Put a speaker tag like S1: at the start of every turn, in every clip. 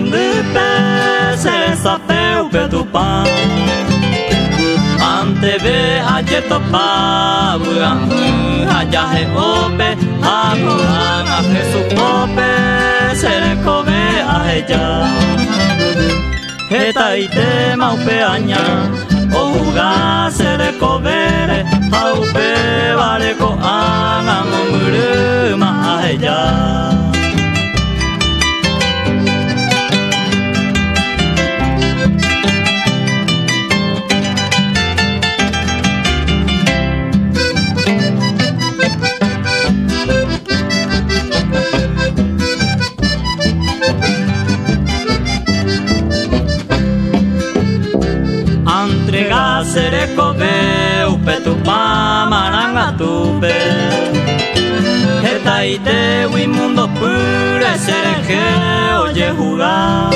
S1: pendupe se sapeu petupan ante ve ayer topa buang aja he ope aku anga Jesús pope se kobe aja heta ite maupe aña ohuga se recobere aupe vale ko anga mumuru ma aja entrega sere kobe upe tupa maranga tupe heta ite wi mundo pure sere que oye jugar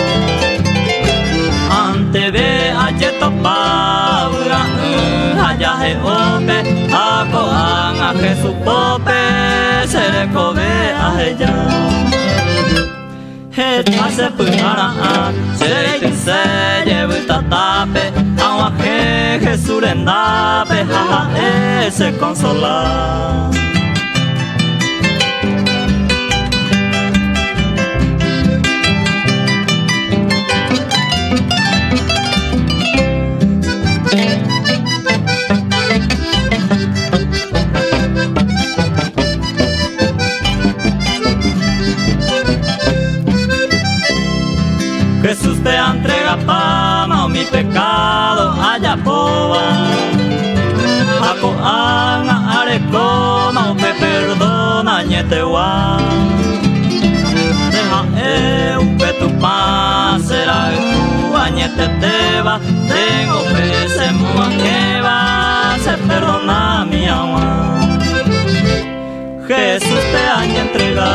S1: ante ve aje topa ura haya he ope ako anga Jesús pope sere kobe aja heta se purara sere que se lleve tatape agua que Jesús rendape jaja ese consolar Jesús te entrega pama o mi pecado allá poba ako anga arekoma o pe perdona ñetewa deja upe tu paz será tu añete teba tengo pese mua que va se perdona mi agua Jesús te aña entrega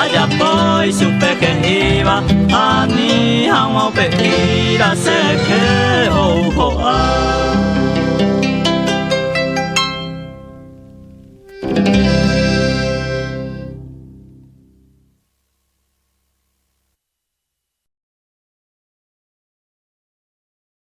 S1: allá voy supe que iba a mi agua pedir a ser que